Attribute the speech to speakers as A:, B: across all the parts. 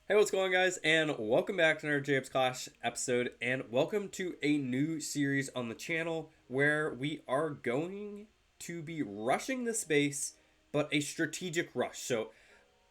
A: Hey, what's going on, guys? And welcome back to another Jacob's Clash episode, and welcome to a new series on the channel where we are going to be rushing the space, but a strategic rush. So,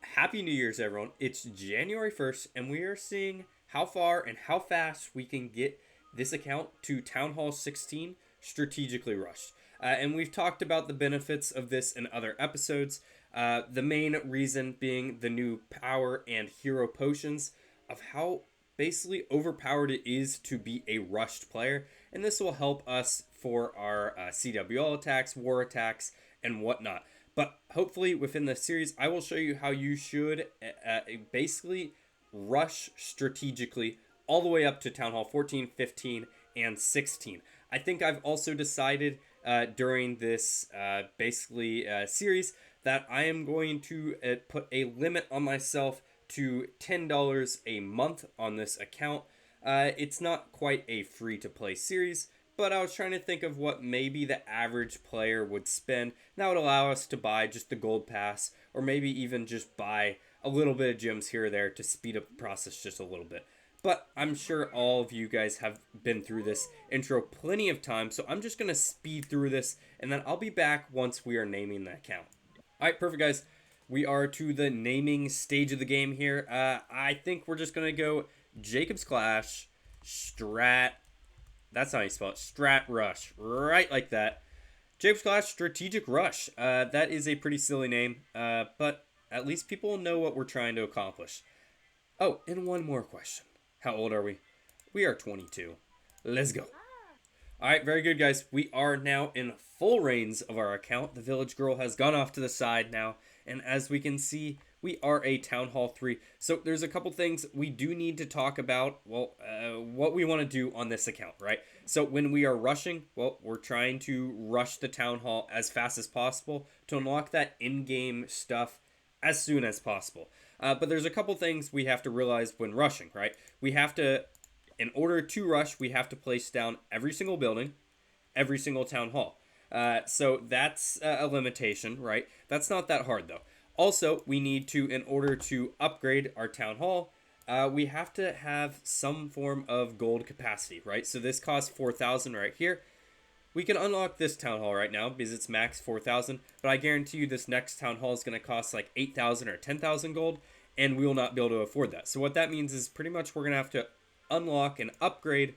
A: Happy New Year's, everyone. It's January 1st, and we are seeing how far and how fast we can get this account to Town Hall 16 strategically rushed. And we've talked about the benefits of this in other episodes. The main reason being the new power and hero potions of how basically overpowered it is to be a rushed player. And this will help us for our CWL attacks, war attacks, and whatnot. But hopefully within the series, I will show you how you should basically rush strategically all the way up to Town Hall 14, 15, and 16. I think I've also decided during this series that I am going to put a limit on myself to $10 a month on this account. It's not quite a free to play series, but I was trying to think of what maybe the average player would spend. That would allow us to buy just the gold pass, or maybe even just buy a little bit of gems here or there to speed up the process just a little bit. But I'm sure all of you guys have been through this intro plenty of times, so I'm just going to speed through this, and then I'll be back once we are naming the account. All right, perfect, guys. We are to the naming stage of the game here. I think we're just going to go Jacob's Clash, Strat. That's how you spell it. Strat Rush. Right like that. Jacob's Clash Strategic Rush. That is a pretty silly name, but at least people know what we're trying to accomplish. Oh, and one more question. How old are we? We are 22. Let's go. All right, very good, guys. We are now in full reins of our account. The village girl has gone off to the side now, and as we can see, we are a Town Hall 3. So there's a couple things we do need to talk about, what we want to do on this account, right? So when we are rushing, well, we're trying to rush the Town Hall as fast as possible to unlock that in-game stuff as soon as possible. But there's a couple things we have to realize when rushing, right? We have to, in order to rush, we have to place down every single building, every single town hall. So that's a limitation, right? That's not that hard, though. Also, we need to, in order to upgrade our town hall, we have to have some form of gold capacity, right? So this costs 4,000 right here. We can unlock this town hall right now because it's max 4,000, but I guarantee you this next town hall is going to cost like 8,000 or 10,000 gold, and we will not be able to afford that. So what that means is pretty much we're going to have to unlock and upgrade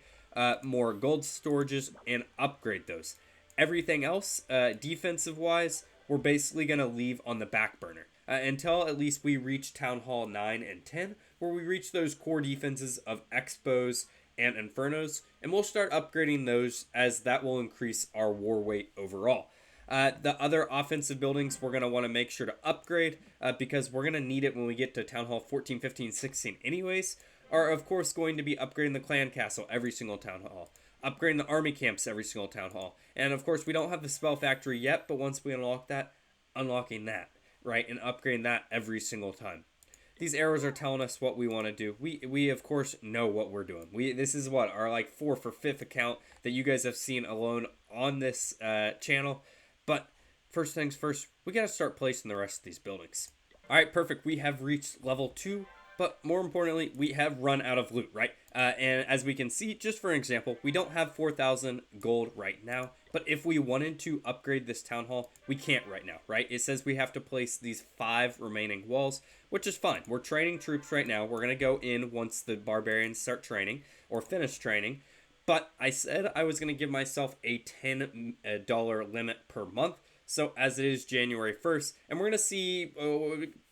A: more gold storages and upgrade those. Everything else, defensive-wise, we're basically going to leave on the back burner until at least we reach Town Hall 9 and 10, where we reach those core defenses of Expos and Infernos, and we'll start upgrading those as that will increase our war weight overall. The other offensive buildings we're going to want to make sure to upgrade because we're going to need it when we get to Town Hall 14, 15, 16 anyways, are of course going to be upgrading the clan castle every single town hall, upgrading the army camps every single town hall, and of course we don't have the spell factory yet, but once we unlock that, unlocking that, right, and upgrading that every single time. These arrows are telling us what we want to do. We of course know what we're doing. This is what our like 4th or 5th account that you guys have seen alone on this channel. But first things first, we got to start placing the rest of these buildings. All right, perfect. We have reached level 2, but more importantly, we have run out of loot, right? And as we can see, just for an example, we don't have 4,000 gold right now, but if we wanted to upgrade this town hall, we can't right now, right? It says we have to place these 5 remaining walls, which is fine. We're training troops right now. We're going to go in once the barbarians start training or finish training. But I said I was going to give myself a $10 limit per month. So as it is January 1st, and we're going to see,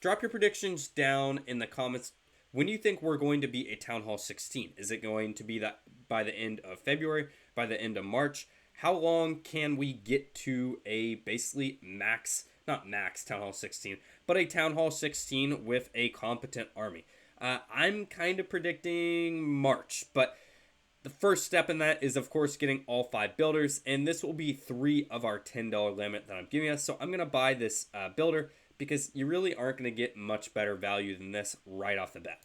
A: drop your predictions down in the comments. When do you think we're going to be a Town Hall 16? Is it going to be that by the end of February, by the end of March? How long can we get to a basically max, not max Town Hall 16, but a Town Hall 16 with a competent army? I'm kind of predicting March, but the first step in that is, of course, getting all 5 builders, and this will be 3 of our $10 limit that I'm giving us. So I'm going to buy this builder because you really aren't going to get much better value than this right off the bat.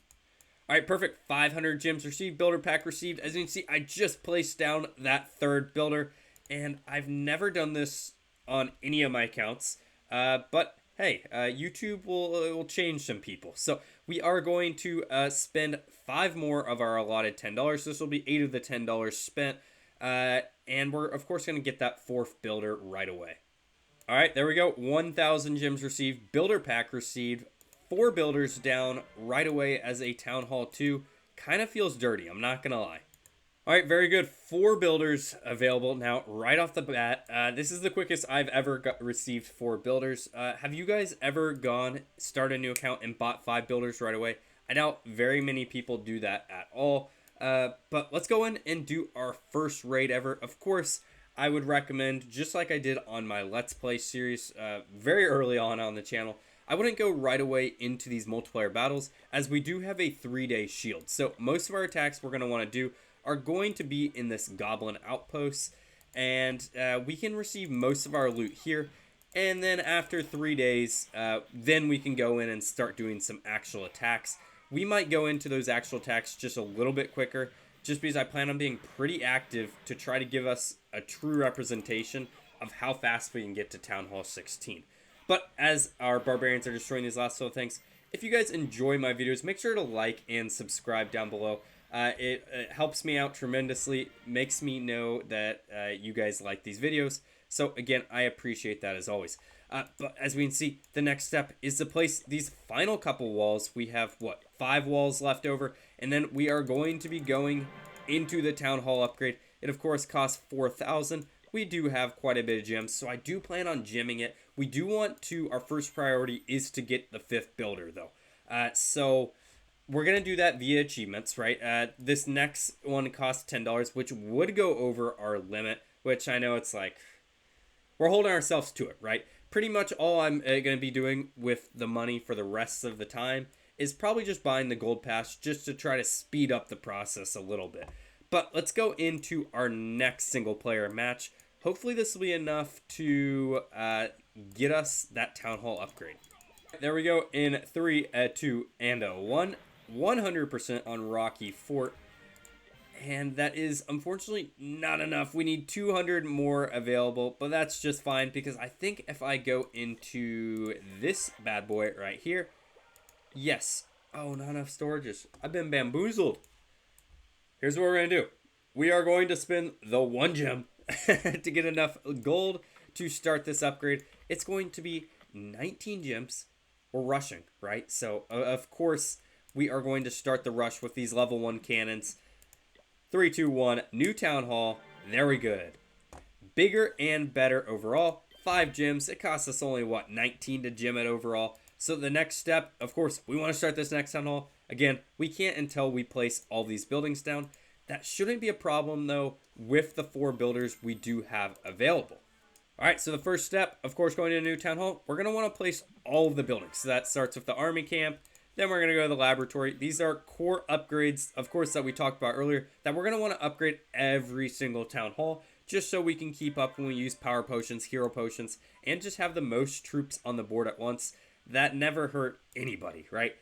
A: All right, perfect. 500 gems received, builder pack received. As you can see, I just placed down that 3rd builder, and I've never done this on any of my accounts, but hey, YouTube will change some people. So we are going to spend 5 more of our allotted $10. This will be 8 of the $10 spent. And we're, of course, going to get that 4th builder right away. All right, there we go. 1,000 gems received. Builder pack received. 4 builders down right away as a Town Hall 2. Kind of feels dirty, I'm not going to lie. All right, very good. 4 builders available now right off the bat. This is the quickest I've ever received 4 builders. Have you guys ever start a new account and bought 5 builders right away? I doubt very many people do that at all. But let's go in and do our first raid ever. Of course, I would recommend, just like I did on my Let's Play series very early on the channel, I wouldn't go right away into these multiplayer battles, as we do have a 3-day shield. So most of our attacks we're going to want to do are going to be in this goblin outpost, and we can receive most of our loot here, and then after 3 days then we can go in and start doing some actual attacks. We might go into those actual attacks just a little bit quicker, just because I plan on being pretty active to try to give us a true representation of how fast we can get to Town Hall 16. But as our barbarians are destroying these last little things, if you guys enjoy my videos, make sure to like and subscribe down below. It helps me out tremendously, makes me know that you guys like these videos. So again, I appreciate that as always. But as we can see, the next step is to place these final couple walls. We have, what, 5 walls left over, and then we are going to be going into the Town Hall upgrade. It, of course, costs 4,000. We do have quite a bit of gems, so I do plan on gemming it. We do want to, our first priority is to get the 5th builder, though. So we're going to do that via achievements, right? This next one costs $10, which would go over our limit, which I know it's like, we're holding ourselves to it, right? Pretty much all I'm going to be doing with the money for the rest of the time is probably just buying the gold pass just to try to speed up the process a little bit. But let's go into our next single player match. Hopefully this will be enough to get us that Town Hall upgrade. There we go in 3, 2, and a 1. 100% on Rocky Fort. And that is unfortunately not enough. We need 200 more available, but that's just fine because I think if I go into this bad boy right here, yes. Oh, not enough storages. I've been bamboozled. Here's what we're going to do. We are going to spend the 1 gem to get enough gold to start this upgrade. It's going to be 19 gems. We're rushing, right? So, of course, we are going to start the rush with these level 1 cannons. 3, 2, 1, new Town Hall. Very good. Bigger and better overall. 5 gems. It costs us only, what, 19 to gem it overall. So the next step, of course, we want to start this next Town Hall. Again, we can't until we place all these buildings down. That shouldn't be a problem, though, with the 4 builders we do have available. All right, so the first step, of course, going to a new Town Hall, we're going to want to place all of the buildings. So that starts with the army camp. Then we're going to go to the laboratory. These are core upgrades, of course, that we talked about earlier, that we're going to want to upgrade every single Town Hall, just so we can keep up when we use power potions, hero potions, and just have the most troops on the board at once. That never hurt anybody, right?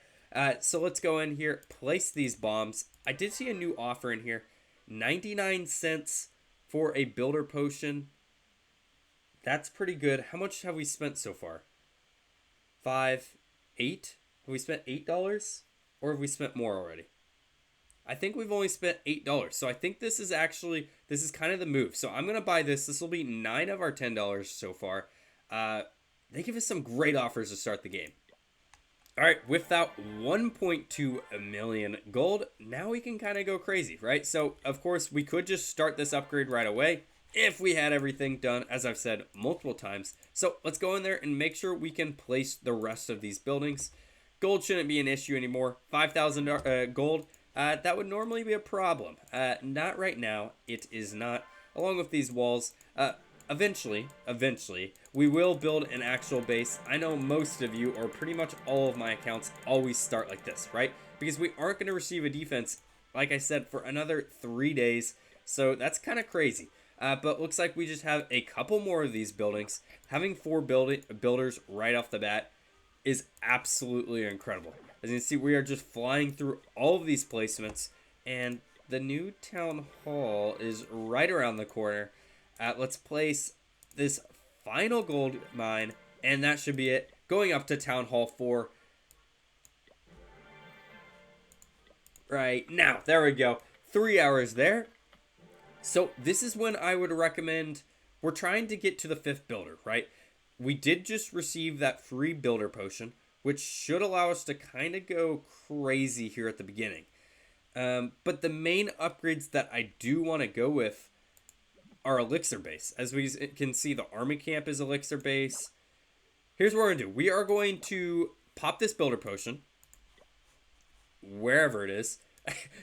A: So let's go in here, place these bombs. I did see a new offer in here. 99 cents for a builder potion. That's pretty good. How much have we spent so far? 5, 8? Have we spent $8? Or have we spent more already? I think we've only spent $8. So I think this is kind of the move. So I'm going to buy this. This will be 9 of our $10 so far. They give us some great offers to start the game. All right, with that 1.2 million gold, now we can kind of go crazy, right? So, of course, we could just start this upgrade right away if we had everything done, as I've said multiple times. So, let's go in there and make sure we can place the rest of these buildings. Gold shouldn't be an issue anymore. 5,000 gold, that would normally be a problem. Not right now. It is not. Along with these walls, eventually, we will build an actual base. I know most of you, or pretty much all of my accounts, always start like this, right? Because we aren't going to receive a defense, like I said, for another 3 days. So that's kind of crazy. But looks like we just have a couple more of these buildings. Having 4 builders right off the bat is absolutely incredible. As you can see, we are just flying through all of these placements. And the new Town Hall is right around the corner. Let's place this final gold mine, and that should be it. Going up to Town Hall 4. right now. There we go. 3 hours there. So this is when I would recommend, we're trying to get to the 5th builder, right? We did just receive that free builder potion, which should allow us to kind of go crazy here at the beginning. But the main upgrades that I do want to go with are Elixir base. As we can see, the army camp is Elixir base. Here's what we're going to do. We are going to pop this builder potion, wherever it is.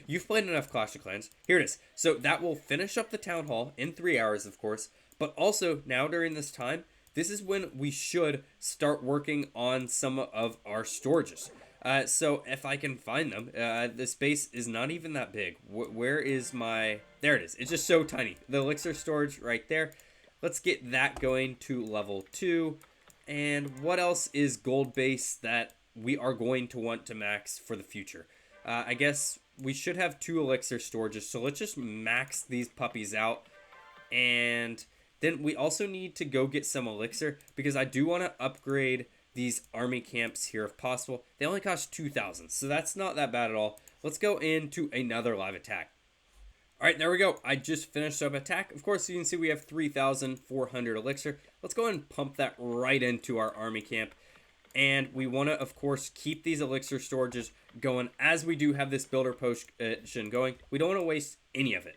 A: You've played enough Clash of Clans. Here it is. So that will finish up the town hall in 3 hours, of course. But also, now during this time, this is when we should start working on some of our storages. So if I can find them, the space is not even that big. Where is my... There it is. It's just so tiny. The elixir storage right there. Let's get that going to level 2. And what else is gold base that we are going to want to max for the future? I guess we should have 2 elixir storages. So let's just max these puppies out. And then we also need to go get some elixir, because I do want to upgrade these army camps here if possible. They only cost 2,000, so that's not that bad at all. Let's go into another live attack. All right, there we go. I just finished up attack. Of course, you can see we have 3,400 elixir. Let's go ahead and pump that right into our army camp. And we want to, of course, keep these elixir storages going as we do have this builder potion going. We don't want to waste any of it.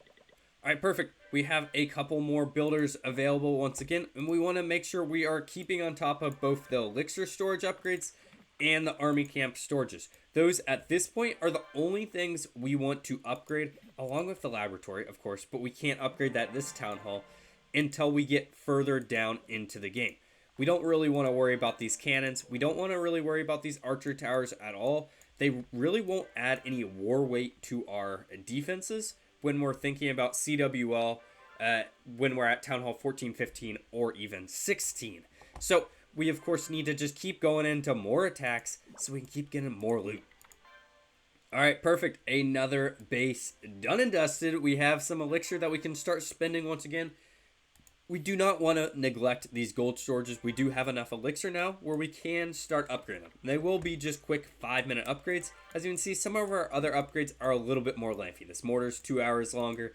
A: All right, perfect. We have a couple more builders available once again, and we want to make sure we are keeping on top of both the elixir storage upgrades and the army camp storages. Those at this point are the only things we want to upgrade, along with the laboratory, of course, but we can't upgrade that this town hall until we get further down into the game. We don't really want to worry about these cannons. We don't want to really worry about these archer towers at all. They really won't add any war weight to our defenses when we're thinking about CWL, when we're at Town Hall 14, 15, or even 16. So we, of course, need to just keep going into more attacks so we can keep getting more loot. All right, perfect. Another base done and dusted. We have some elixir that we can start spending once again. We do not want to neglect these gold storages. We do have enough elixir now where we can start upgrading them. They will be just quick 5-minute upgrades. As you can see, some of our other upgrades are a little bit more lengthy. This mortar's 2 hours longer.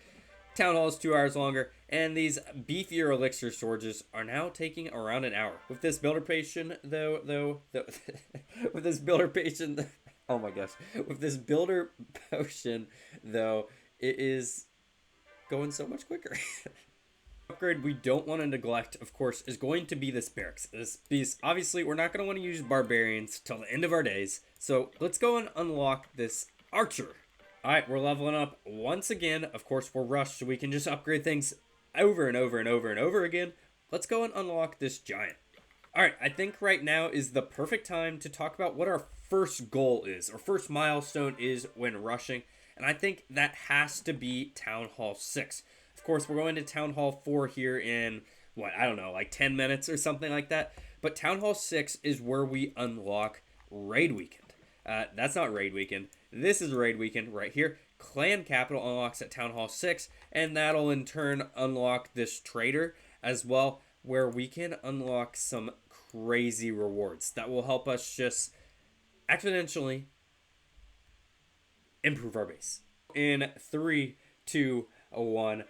A: Town Hall is 2 hours longer. And these beefier elixir storages are now taking around an hour. With this builder potion, though with this builder potion, oh my gosh. With this builder potion, though, it is going so much quicker. Upgrade we don't want to neglect, of course, is going to be this barracks. This piece, obviously, we're not going to want to use barbarians till the end of our days. So let's go and unlock this archer. All right, we're leveling up once again. Of course, we're rushed, so we can just upgrade things over and over and over and over again. Let's go and unlock this giant. All right, I think right now is the perfect time to talk about what our first goal is, or first milestone is when rushing. And I think that has to be Town Hall 6. Of course, we're going to Town Hall 4 here in, what, I don't know, like 10 minutes or something like that. But Town Hall 6 is where we unlock Raid Weekend. That's not Raid Weekend. This is Raid Weekend right here. Clan Capital unlocks at Town Hall 6, and that'll in turn unlock this trader as well, where we can unlock some crazy rewards that will help us just exponentially improve our base. In 3, 2, 1...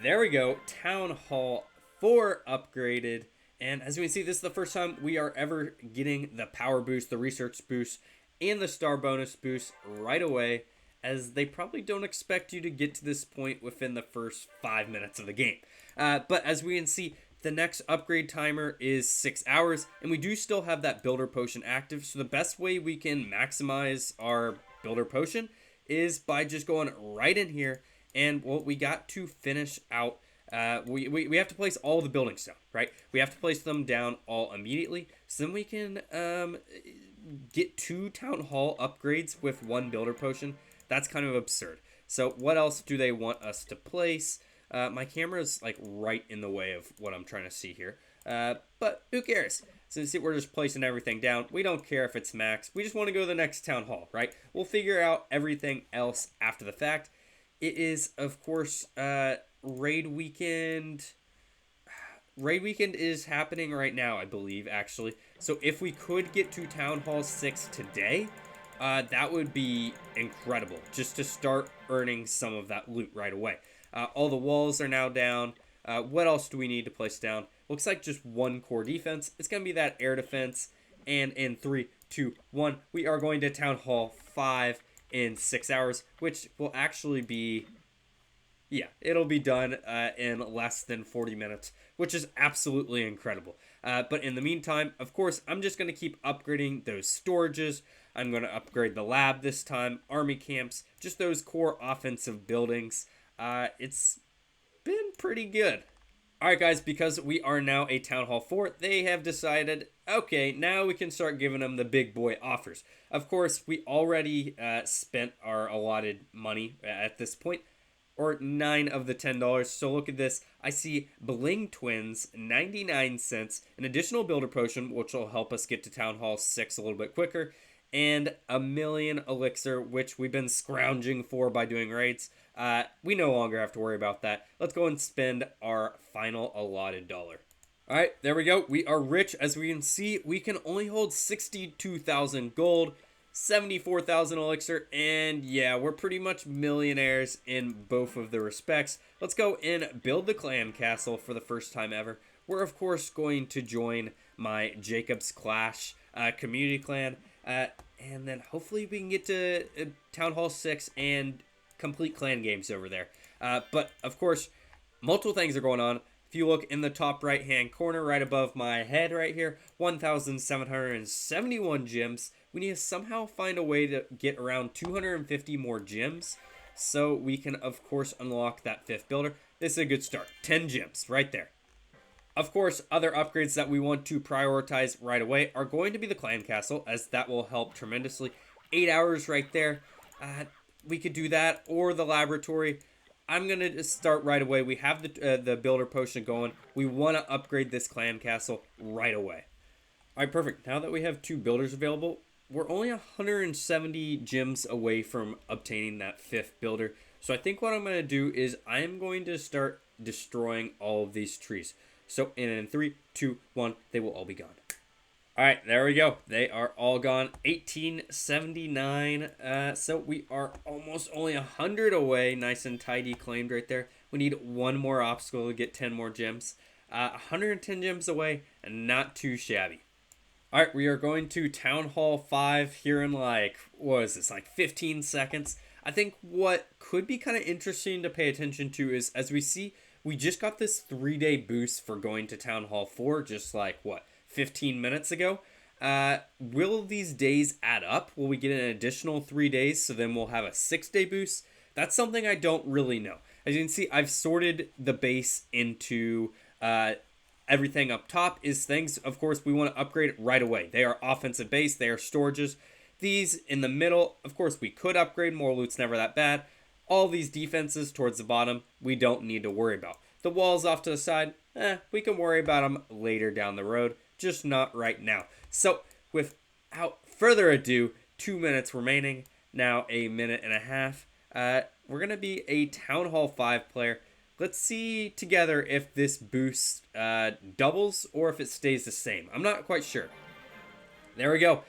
A: There we go, Town Hall 4 upgraded, and as we can see, this is the first time we are ever getting the power boost, the research boost, and the star bonus boost right away, as they probably don't expect you to get to this point within the first 5 minutes of the game. But as we can see, the next upgrade timer is 6 hours, and we do still have that builder potion active, so the best way we can maximize our builder potion is by just going right in here. And what we got to finish out, we have to place all the buildings down, right? We have to place them down all immediately. So then we can get 2 town hall upgrades with 1 builder potion. That's kind of absurd. So what else do they want us to place? My camera's like right in the way of what I'm trying to see here. But who cares? So you see, we're just placing everything down. We don't care if it's max. We just want to go to the next town hall, right? We'll figure out everything else after the fact. It is, of course, Raid Weekend. Raid Weekend is happening right now, I believe, actually. So if we could get to Town Hall 6 today, That would be incredible, just to start earning some of that loot right away. All the walls are now down. What else do we need to place down? Looks like just one core defense. It's going to be that air defense. And in 3, 2, 1, we are going to Town Hall 5 in 6 hours, which will actually be, yeah, it'll be done in less than 40 minutes, which is absolutely incredible. But in the meantime, of course, I'm just going to keep upgrading those storages. I'm going to upgrade the lab this time, army camps, just those core offensive buildings. It's been pretty good. Alright guys, because we are now a Town Hall 4, they have decided, okay, now we can start giving them the big boy offers. Of course, we already spent our allotted money at this point, or 9 of the $10. So look at this. I see Bling Twins, 99 cents, an additional builder potion, which will help us get to Town Hall 6 a little bit quicker, and a million elixir, which we've been scrounging for by doing raids. We no longer have to worry about that. Let's go and spend our final allotted dollar. All right, there we go. We are rich. As we can see, we can only hold 62,000 gold, 74,000 elixir, and yeah, we're pretty much millionaires in both of the respects. Let's go and build the clan castle for the first time ever. We're, of course, going to join my Jacob's Clash community clan, and then hopefully we can get to Town Hall 6 and complete clan games over there. But of course, multiple things are going on. If you look in the top right hand corner right above my head right here, 1,771 gems. We need to somehow find a way to get around 250 more gems so we can of course unlock that 5th builder. This is a good start. 10 gems right there. Of course, other upgrades that we want to prioritize right away are going to be the clan castle, as that will help tremendously. 8 hours right there. We could do that, or the laboratory. I'm going to start right away. We have the builder potion going. We want to upgrade this clan castle right away. All right, perfect. Now that we have 2 builders available, we're only 170 gems away from obtaining that 5th builder. So I think what I'm going to do is I'm going to start destroying all of these trees. So in 3, 2, 1, they will all be gone. All right, there we go. They are all gone. 1879. So we are almost only 100 away. Nice and tidy claimed right there. We need one more obstacle to get 10 more gems. 110 gems away, and not too shabby. All right, we are going to Town Hall 5 here in like, what is this, like 15 seconds. I think what could be kind of interesting to pay attention to is, as we see, we just got this 3-day boost for going to Town Hall 4, just like, what, 15 minutes ago? Will these days add up? Will we get an additional 3 days, so then we'll have a 6-day boost? That's something I don't really know. As you can see, I've sorted the base into everything up top is things, of course, we want to upgrade right away. They are offensive base, they are storages. These in the middle, of course, we could upgrade. More loot's never that bad. All these defenses towards the bottom, we don't need to worry about. The walls off to the side, we can worry about them later down the road, just not right now. So, without further ado, 2 minutes remaining, now a minute and a half. We're going to be a Town Hall 5 player. Let's see together if this boost doubles or if it stays the same. I'm not quite sure. There we go.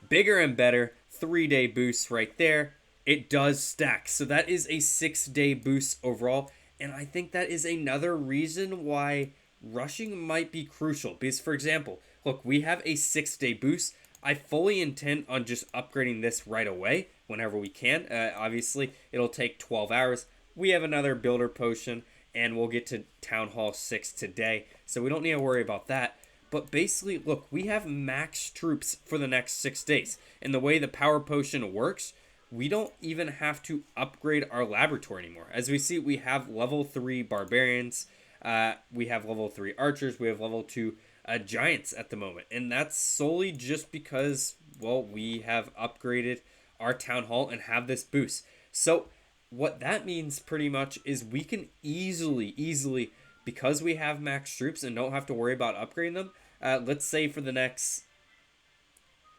A: Bigger and better. 3-day boost right there. It does stack. So that is a 6-day boost overall. And I think that is another reason why rushing might be crucial. Because, for example, look, we have a 6-day boost. I fully intend on just upgrading this right away whenever we can. Obviously, it'll take 12 hours. We have another builder potion, and we'll get to Town Hall 6 today. So we don't need to worry about that. But basically, look, we have max troops for the next 6 days. And the way the power potion works, we don't even have to upgrade our laboratory anymore. As we see, we have level 3 barbarians. We have level 3 archers. We have level 2 giants at the moment. And that's solely just because, well, we have upgraded our town hall and have this boost. So what that means pretty much is we can easily, because we have max troops and don't have to worry about upgrading them, let's say for the next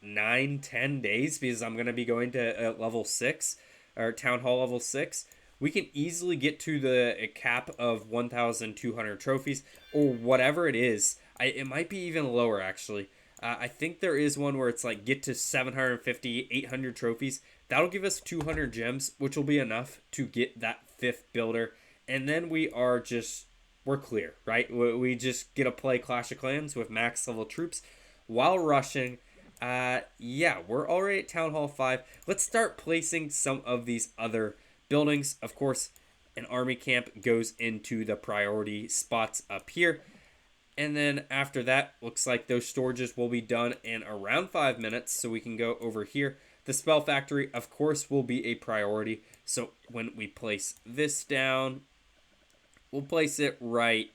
A: 9-10 days, because I'm going to be going to level 6 or town hall level 6, we can easily get to the cap of 1,200 trophies or whatever it is. It might be even lower actually. I think there is one where it's like get to 750, 800 trophies. That'll give us 200 gems, which will be enough to get that 5th builder. And then we're clear, right? We just get to play Clash of Clans with max level troops while rushing. Yeah, we're already at Town Hall 5. Let's start placing some of these other buildings. Of course, an army camp goes into the priority spots up here. And then after that, looks like those storages will be done in around 5 minutes. So we can go over here. The spell factory, of course, will be a priority. So when we place this down, we'll place it right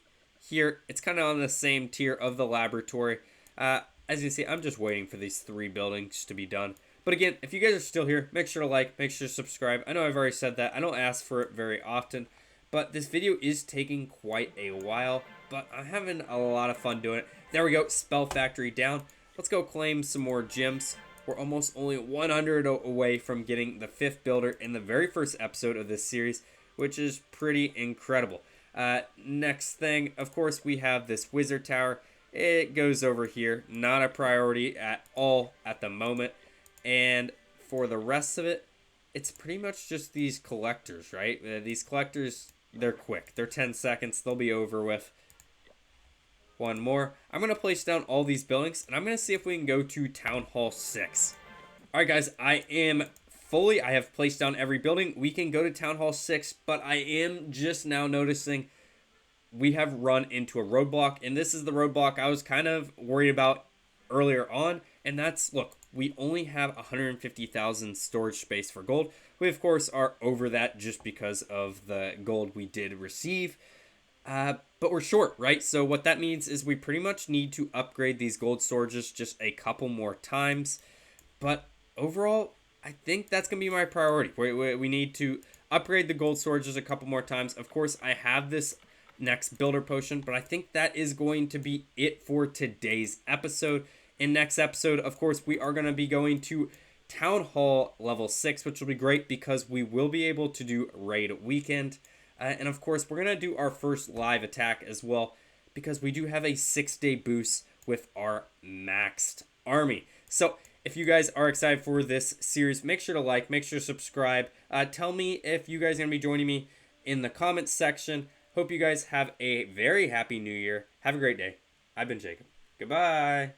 A: here. It's kind of on the same tier of the laboratory. As you can see, I'm just waiting for these 3 buildings to be done. But again, if you guys are still here, make sure to like, make sure to subscribe. I know I've already said that. I don't ask for it very often. But this video is taking quite a while. But I'm having a lot of fun doing it. There we go. Spell factory down. Let's go claim some more gems. We're almost only 100 away from getting the 5th builder in the very first episode of this series, which is pretty incredible. Next thing, of course, we have this wizard tower. It goes over here. Not a priority at all at the moment. And for the rest of it, it's pretty much just these collectors, right? These collectors, they're quick. They're 10 seconds. They'll be over with. One more. I'm going to place down all these buildings, and I'm going to see if we can go to Town Hall 6. Alright guys, I have placed down every building. We can go to Town Hall 6, but I am just now noticing we have run into a roadblock, and this is the roadblock I was kind of worried about earlier on, and that's, look, we only have 150,000 storage space for gold. We, of course, are over that just because of the gold we did receive. But we're short, right? So what that means is we pretty much need to upgrade these gold storages just a couple more times. But overall, I think that's going to be my priority. We need to upgrade the gold storages a couple more times. Of course, I have this next builder potion, but I think that is going to be it for today's episode. In next episode, of course, we are going to be going to Town Hall level 6, which will be great because we will be able to do raid weekend. And of course, we're going to do our first live attack as well because we do have a 6-day boost with our maxed army. So if you guys are excited for this series, make sure to like, make sure to subscribe. Tell me if you guys are going to be joining me in the comments section. Hope you guys have a very happy new year. Have a great day. I've been Jacob. Goodbye.